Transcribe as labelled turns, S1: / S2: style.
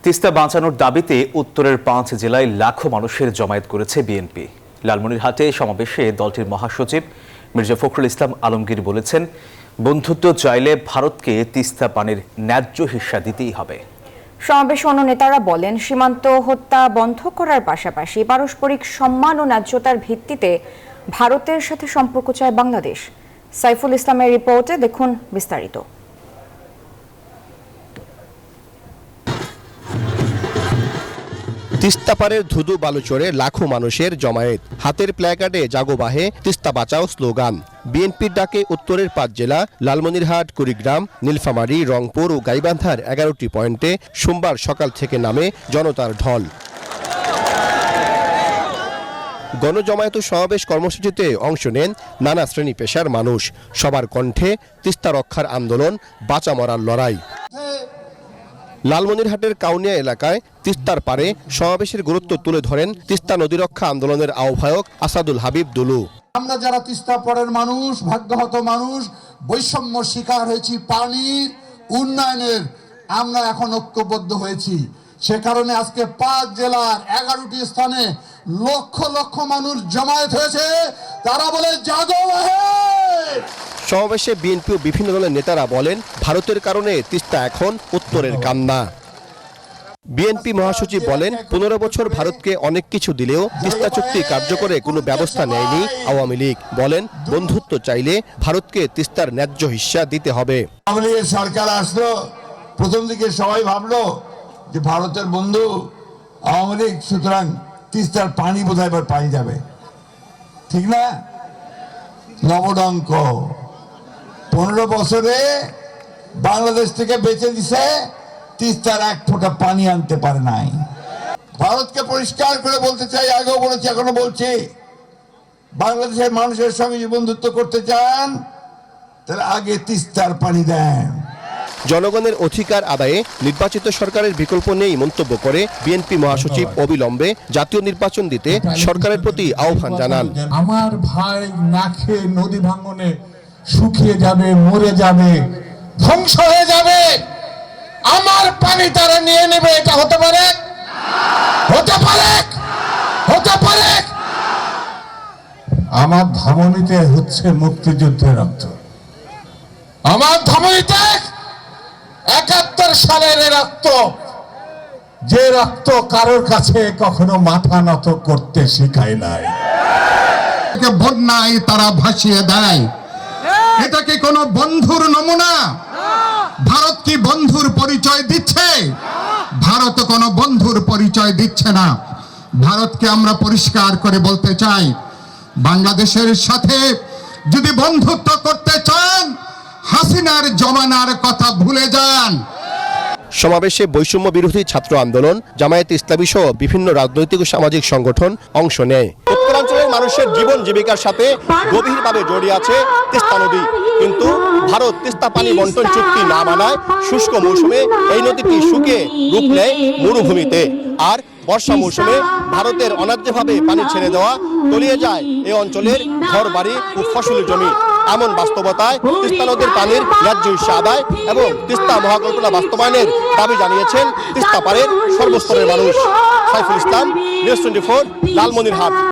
S1: তিস্তা বাঁচানোর দাবিতে উত্তরের ৫ জেলায় লাখো মানুষের জমায়েত করেছে বিএনপি। লালমনিরহাটে সমাবেশে দলটির মহাসচিব মির্জা ফখরুল ইসলাম আলমগীর বলেছেন, বন্ধুত্ব চাইলে ভারতকে তিস্তা পানির ন্যায্য হিস্সা দিতেই হবে।
S2: সমাবেশে অন্য নেতারা বলেন, সীমান্ত হত্যা বন্ধ করার পাশাপাশি পারস্পরিক সম্মান ও ন্যায্যতার ভিত্তিতে ভারতের সাথে সম্পর্ক চায় বাংলাদেশ। সাইফুল ইসলামের রিপোর্টে দেখুন বিস্তারিত।
S3: তিস্তা পারের ধুধু বালুচরে লাখো মানুষের জমায়েত, হাতের প্ল্যাকার্ডে জাগো বাহে তিস্তা বাঁচাও স্লোগান। বিএনপির ডাকে উত্তরের ৫ জেলা লালমনিরহাট, কুড়িগ্রাম, নীলফামারী, রংপুর ও গাইবান্ধার ১১টি পয়েন্টে সোমবার সকাল থেকে নামে জনতার ঢল। গণজমায়েত সমাবেশ কর্মসূচিতে অংশ নেন নানা শ্রেণী পেশার মানুষ। সবার কণ্ঠে তিস্তা রক্ষার আন্দোলন, বাঁচা মরার লড়াই। লালমনিরহাটের কাউনিয়া এলাকায় তিস্তার পারে সমাবেশের গুরুত্ব তুলে ধরেন তিস্তা নদী রক্ষা আন্দোলনের আহ্বায়ক আসাদুল হাবিব দুলু।
S4: আমরা যারা তিস্তা পারের মানুষ, ভাগ্যহত মানুষ, বৈষম্য শিকার হয়েছি, পানির উন্নয়নের আমরা এখন ঐক্যবদ্ধ হয়েছি। সে কারণে আজকে ৫ জেলার ১১টি স্থানে লক্ষ লক্ষ মানুষ জমায়েত হয়েছে। তারা বলে জাগো বাহে।
S3: সমাবেশে বিএনপি ও বিভিন্ন দলের নেতারা বলেন, ভারতের কারণে তিস্তা এখন উত্তরের কান্না। বিএনপি মহাসচিব বলেন, ১৫ বছর ভারতকে অনেক কিছু দিলেও তিস্তা চুক্তি কার্যকরে কোনো ব্যবস্থা নেয়নি আওয়ামী লীগ। বলেন, বন্ধুত্ব চাইলে ভারতকে তিস্তার ন্যায্য হিস্সা দিতে হবে।
S4: আওয়ামী লীগের সরকার আসলো, প্রথম দিকে সবাই ভাবলো যে ভারতের বন্ধু আওয়ামী লীগ, সুতরাং তিস্তার পানি বোধহয় এবার পাই যাবে। ঠিক না? নবডঙ্ক ১৫ বছরে বাংলাদেশ থেকে বেঁচে দিছে, তিস্তার এক ফোঁটা পানি আনতে পারে নাই। ভারতকে পরিষ্কার করে বলতে চাই, আগেও বলেছি এখনো বলছি, বাংলাদেশের মানুষের সঙ্গে যে বন্ধুত্ব করতে চান তাহলে আগে তিস্তার পানি দেন।
S3: জনগণের অধিকার আদায়ে নির্বাচিত সরকারের বিকল্প নেই মন্তব্য করে বিএনপি মহাসচিব অবিলম্বে জাতীয় নির্বাচন দিতে সরকারের প্রতি আহ্বান জানান।
S5: আমার ভাই না খেয়ে নদী ভাঙনে শুকিয়ে যাবে, মরে যাবে, ধ্বংস হয়ে যাবে, আমার পানি তারা নিয়ে নেবে, এটা হতে পারে? হতে পারে? হতে পারে? আমার ধমনীতে হচ্ছে মুক্তিযুদ্ধের রক্ত, আমার ধমনীতে ৭১ সালের রক্ত, যে রক্ত কারোর কাছে কখনো মাথা নত করতে শিখায় নাই। বন্যায় তারা ভাসিয়ে দেয়, এটা কি কোনো বন্ধুর নমুনা? ভারত কি বন্ধুর পরিচয় দিচ্ছে? ভারত কোনো বন্ধুর পরিচয় দিচ্ছে না। ভারতকে আমরা পরিষ্কার করে বলতে চাই, বাংলাদেশের সাথে যদি বন্ধুত্ব করতে চান, হাসিনার জমানার কথা ভুলে যান।
S3: সমাবেশে বৈষম্য বিরোধী ছাত্র আন্দোলন, জামায়াত ইসলামী সহ বিভিন্ন রাজনৈতিক ও সামাজিক সংগঠন অংশ নেয়। উত্তরাঞ্চলের মানুষের জীবন জীবিকার সাথে গভীরভাবে জড়িয়ে আছে তিস্তা নদী। কিন্তু ভারত তিস্তা পানি বন্টন চুক্তি না মানায় শুষ্ক মৌসুমে এই নদীটি শুকিয়ে রূপ নেয় মরুভূমিতে। আর বর্ষা মৌসুমে ভারতের অন্যায্যভাবে পানি ছেড়ে দেওয়া তলিয়ে যায় এই অঞ্চলের ঘরবাড়ি ও ফসলি জমি। এমন বাস্তবতায় তিস্তা নদীর পানির ন্যায্য হিস্সা আদায় এবং তিস্তা মহাকল্পনা বাস্তবায়নের দাবি জানিয়েছেন তিস্তা পারের সর্বস্তরের মানুষ। সাইফুল ইসলাম, নিউজ 24, লালমনিরহাট।